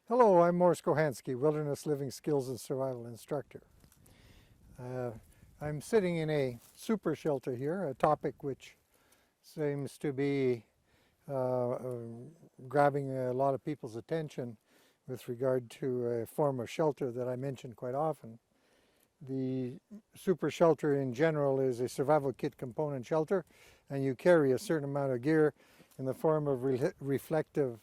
Hello, I'm Mors Kochanski, Wilderness Living Skills and Survival Instructor. I'm sitting in a super shelter here, a topic which seems to be grabbing a lot of people's attention with regard to a form of shelter that I mention quite often. The super shelter in general is a survival kit component shelter, and you carry a certain amount of gear in the form of reflective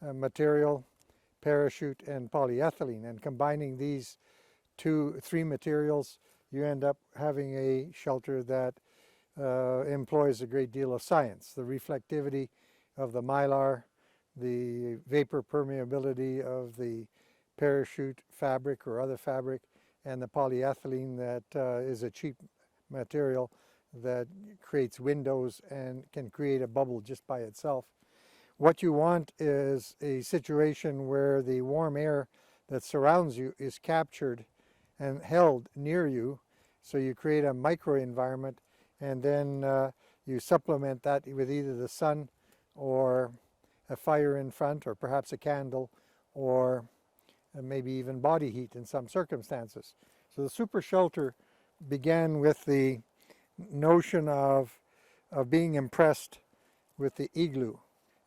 material, parachute, and polyethylene, and combining these three materials, you end up having a shelter that employs a great deal of science. The reflectivity of the mylar, the vapor permeability of the parachute fabric or other fabric, and the polyethylene that is a cheap material that creates windows and can create a bubble just by itself. What you want is a situation where the warm air that surrounds you is captured and held near you, so you create a microenvironment, and then you supplement that with either the sun or a fire in front, or perhaps a candle, or maybe even body heat in some circumstances. So the super shelter began with the notion of being impressed with the igloo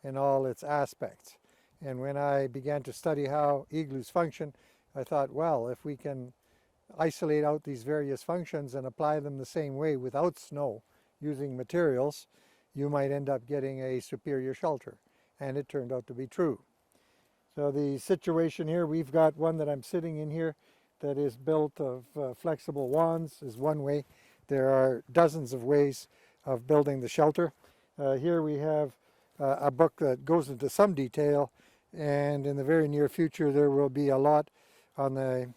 in all its aspects. And when I began to study how igloos function, I thought, well, if we can isolate out these various functions and apply them the same way without snow using materials, you might end up getting a superior shelter. And it turned out to be true. So the situation here, we've got one that I'm sitting in here that is built of flexible wands, is one way. There are dozens of ways of building the shelter. Here we have a book that goes into some detail, and in the very near future there will be a lot on the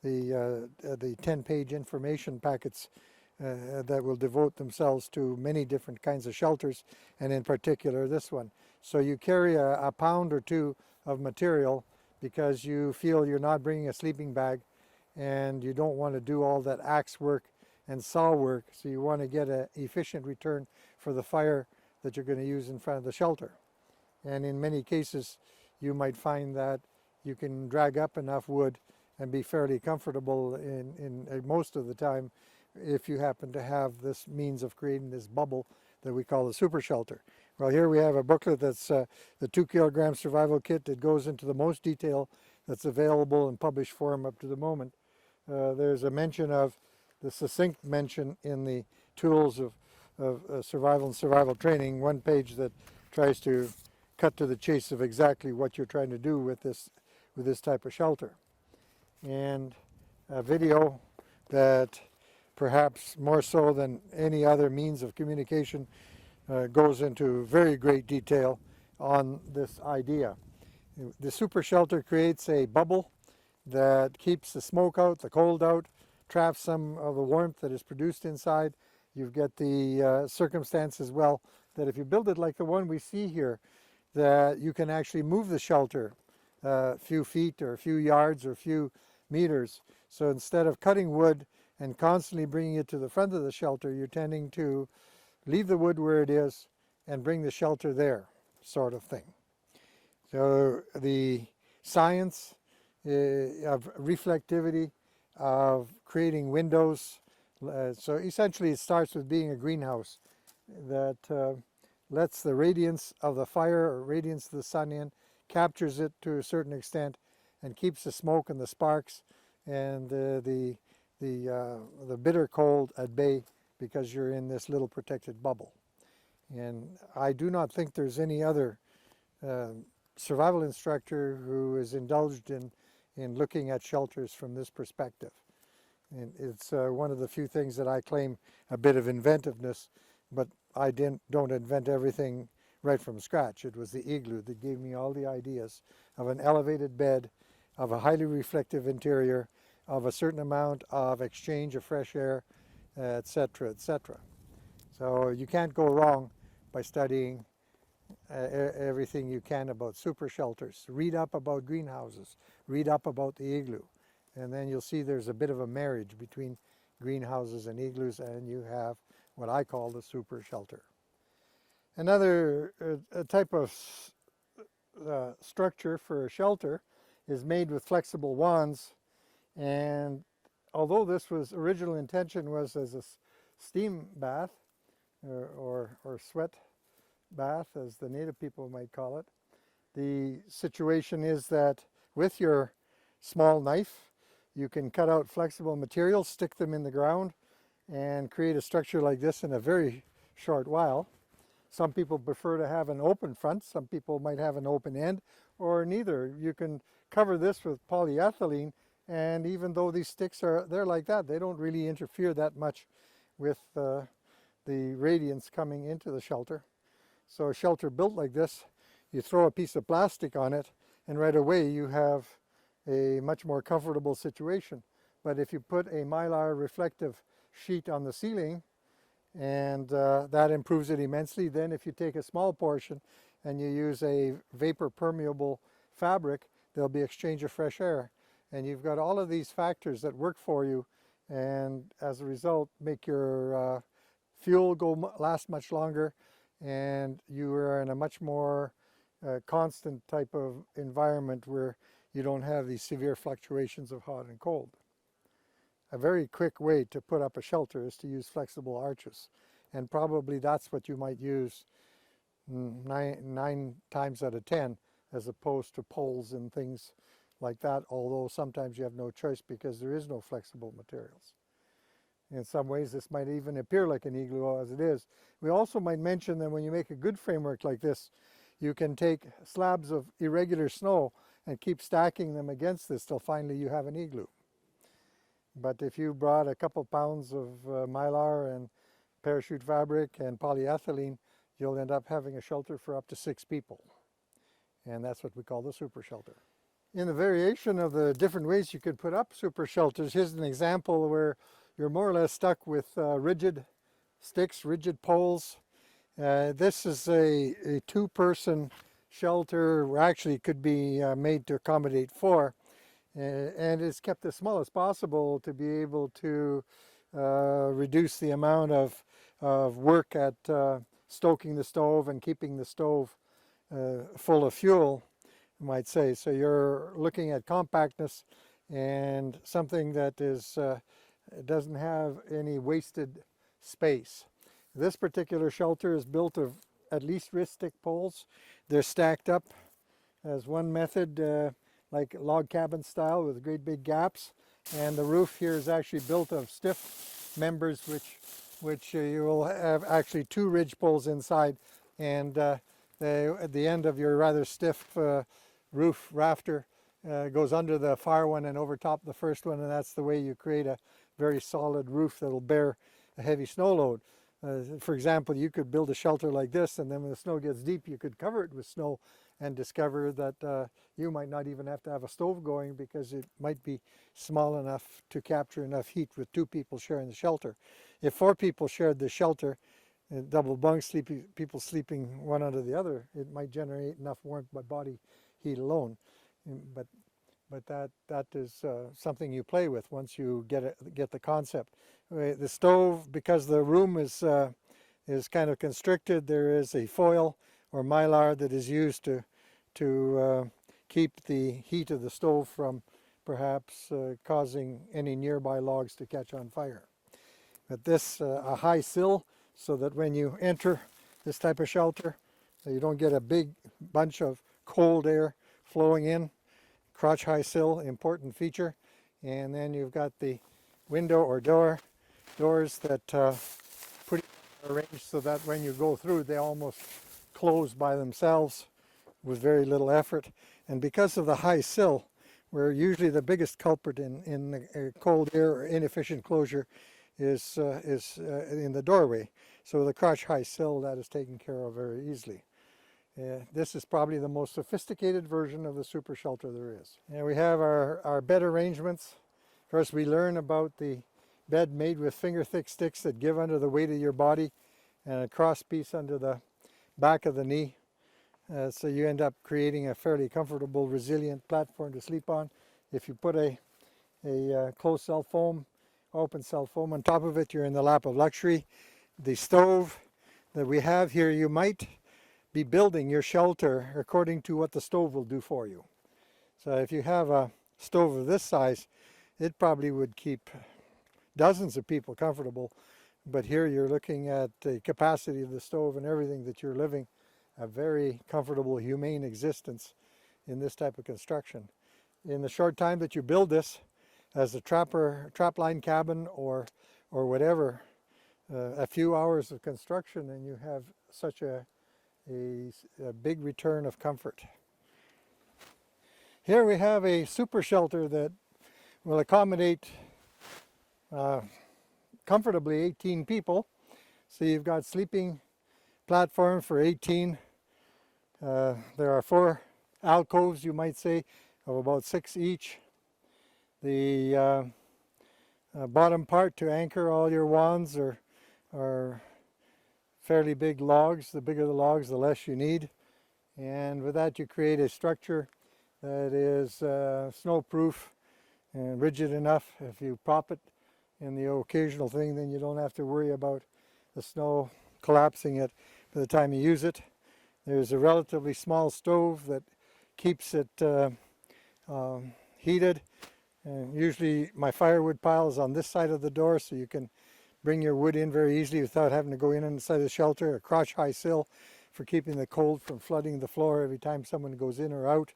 10-page information packets that will devote themselves to many different kinds of shelters, and in particular this one. So you carry a pound or two of material because you feel you're not bringing a sleeping bag, and you don't want to do all that axe work and saw work, so you want to get an efficient return for the fire that you're going to use in front of the shelter. And in many cases you might find that you can drag up enough wood and be fairly comfortable in most of the time if you happen to have this means of creating this bubble that we call the super shelter. Well, here we have a booklet that's the 2 kilogram survival kit that goes into the most detail that's available in published form up to the moment. There's a mention of the succinct mention in the tools of survival and survival training, one page that tries to cut to the chase of exactly what you're trying to do with this type of shelter. And a video that perhaps more so than any other means of communication goes into very great detail on this idea. The super shelter creates a bubble that keeps the smoke out, the cold out, traps some of the warmth that is produced inside. You've got the circumstance as well that if you build it like the one we see here, that you can actually move the shelter a few feet or a few yards or a few meters. So instead of cutting wood and constantly bringing it to the front of the shelter, you're tending to leave the wood where it is and bring the shelter there, sort of thing. So the science of reflectivity, of creating windows, so essentially it starts with being a greenhouse that lets the radiance of the fire or radiance of the sun in, captures it to a certain extent, and keeps the smoke and the sparks and the bitter cold at bay because you're in this little protected bubble. And I do not think there's any other survival instructor who is indulged in looking at shelters from this perspective. And it's one of the few things that I claim a bit of inventiveness, but I don't invent everything right from scratch. It was the igloo that gave me all the ideas of an elevated bed, of a highly reflective interior, of a certain amount of exchange of fresh air, etc., etc. So you can't go wrong by studying everything you can about super shelters. Read up about greenhouses, read up about the igloo, and then you'll see there's a bit of a marriage between greenhouses and igloos, and you have what I call the super shelter. Another type of structure for a shelter is made with flexible wands. And although this was original intention was as a steam bath or sweat bath, as the native people might call it, the situation is that with your small knife, you can cut out flexible materials, stick them in the ground, and create a structure like this in a very short while. Some people prefer to have an open front, some people might have an open end, or neither. You can cover this with polyethylene, and even though these sticks they're like that, they don't really interfere that much with the radiance coming into the shelter. So a shelter built like this, you throw a piece of plastic on it, and right away you have a much more comfortable situation. But if you put a mylar reflective sheet on the ceiling, and that improves it immensely. Then if you take a small portion and you use a vapor permeable fabric, there'll be exchange of fresh air. And you've got all of these factors that work for you, and as a result make your fuel last much longer, and you are in a much more constant type of environment where you don't have these severe fluctuations of hot and cold. A very quick way to put up a shelter is to use flexible arches, and probably that's what you might use nine times out of 10, as opposed to poles and things like that, although sometimes you have no choice because there is no flexible materials. In some ways this might even appear like an igloo as it is. We also might mention that when you make a good framework like this, you can take slabs of irregular snow and keep stacking them against this till finally you have an igloo. But if you brought a couple pounds of mylar and parachute fabric and polyethylene, you'll end up having a shelter for up to 6 people. And that's what we call the super shelter. In the variation of the different ways you could put up super shelters, here's an example where you're more or less stuck with rigid sticks, rigid poles. This is a 2-person shelter, or actually could be made to accommodate 4. And it's kept as small as possible to be able to reduce the amount of work at stoking the stove and keeping the stove full of fuel, you might say. So you're looking at compactness and something that doesn't have any wasted space. This particular shelter is built of at least wrist stick poles. They're stacked up as one method, like log cabin style with great big gaps, and the roof here is actually built of stiff members, which you will have actually 2 ridge poles inside, and at the end of your rather stiff roof rafter goes under the far one and over top the first one, and that's the way you create a very solid roof that will bear a heavy snow load. For example, you could build a shelter like this, and then when the snow gets deep you could cover it with snow and discover that you might not even have to have a stove going, because it might be small enough to capture enough heat with 2 people sharing the shelter. If 4 people shared the shelter, double bunks, people sleeping one under the other, it might generate enough warmth by body heat alone. But that is something you play with once you get the concept. The stove, because the room is kind of constricted, there is a foil or mylar that is used to keep the heat of the stove from perhaps causing any nearby logs to catch on fire. But this a high sill, so that when you enter this type of shelter, you don't get a big bunch of cold air flowing in. Crotch high sill, important feature. And then you've got the window or doors that pretty arranged so that when you go through, they almost close by themselves with very little effort. And because of the high sill, where usually the biggest culprit in cold air or inefficient closure is in the doorway. So the crotch high sill, that is taken care of very easily. This is probably the most sophisticated version of the super shelter there is. And we have our bed arrangements. First, we learn about the bed made with finger thick sticks that give under the weight of your body, and a cross piece under the back of the knee. So you end up creating a fairly comfortable, resilient platform to sleep on. If you put a closed cell foam, open cell foam on top of it, you're in the lap of luxury. The stove that we have here, you might be building your shelter according to what the stove will do for you. So if you have a stove of this size, it probably would keep dozens of people comfortable. But here you're looking at the capacity of the stove and everything that you're living a very comfortable, humane existence in this type of construction. In the short time that you build this as a trapline cabin or whatever, a few hours of construction and you have such a big return of comfort. Here we have a super shelter that will accommodate comfortably 18 people. So you've got sleeping platform for 18. There are 4 alcoves, you might say, of about 6 each. The bottom part to anchor all your wands are fairly big logs. The bigger the logs, the less you need. And with that you create a structure that is snow-proof and rigid enough. If you prop it in the occasional thing, then you don't have to worry about the snow collapsing it by the time you use it. There's a relatively small stove that keeps it heated. And usually my firewood pile is on this side of the door, so you can bring your wood in very easily without having to go in inside the shelter. A crotch-high sill for keeping the cold from flooding the floor every time someone goes in or out.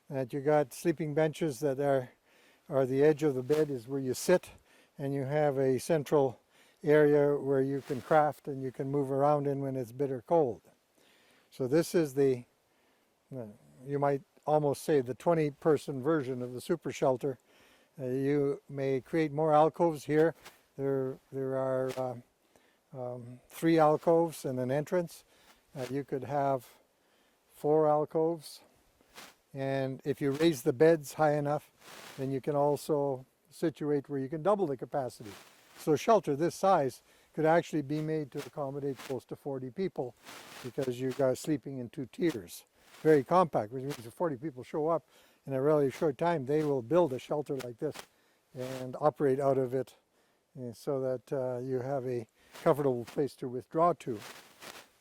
And you got sleeping benches that are the edge of the bed is where you sit, and you have a central area where you can craft and you can move around in when it's bitter cold. So this is the, you might almost say, the 20-person version of the super shelter. You may create more alcoves here. There are 3 alcoves and an entrance. You could have 4 alcoves. And if you raise the beds high enough, then you can also situate where you can double the capacity. So a shelter this size could actually be made to accommodate close to 40 people because you got sleeping in 2 tiers. Very compact, which means if 40 people show up in a relatively short time, they will build a shelter like this and operate out of it so that you have a comfortable place to withdraw to.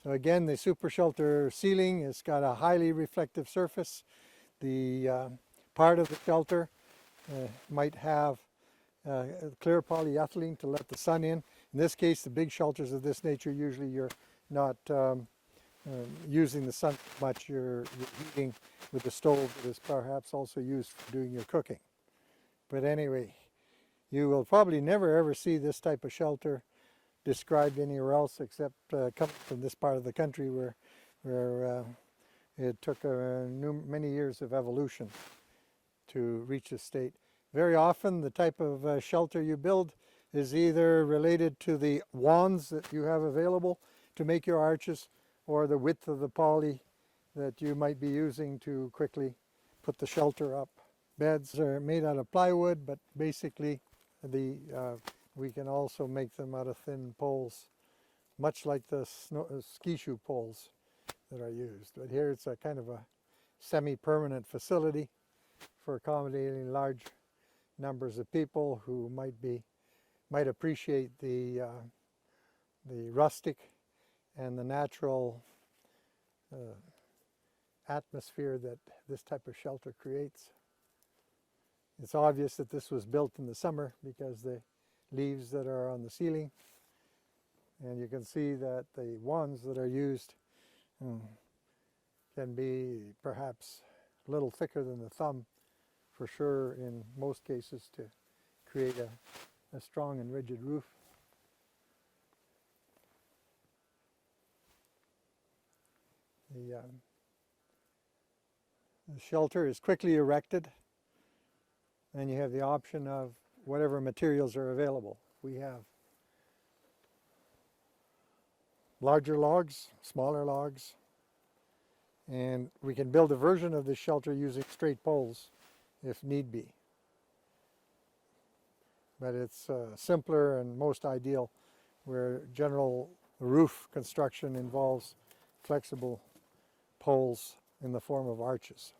So again, the super shelter ceiling has got a highly reflective surface. The part of the shelter might have clear polyethylene to let the sun in. In this case, the big shelters of this nature, usually you're not using the sun much. You're heating with the stove that is perhaps also used for doing your cooking. But anyway, you will probably never ever see this type of shelter described anywhere else except coming from this part of the country where it took many years of evolution to reach this state. Very often the type of shelter you build is either related to the wands that you have available to make your arches or the width of the poly that you might be using to quickly put the shelter up. Beds are made out of plywood, but basically we can also make them out of thin poles, much like the ski shoe poles that are used. But here it's a kind of a semi-permanent facility for accommodating large numbers of people who might appreciate the rustic and the natural atmosphere that this type of shelter creates. It's obvious that this was built in the summer because the leaves that are on the ceiling, and you can see that the wands that are used can be perhaps a little thicker than the thumb, for sure in most cases, to create a strong and rigid roof. The shelter is quickly erected, and you have the option of whatever materials are available. We have larger logs, smaller logs, and we can build a version of this shelter using straight poles if need be. But it's simpler and most ideal where general roof construction involves flexible poles in the form of arches.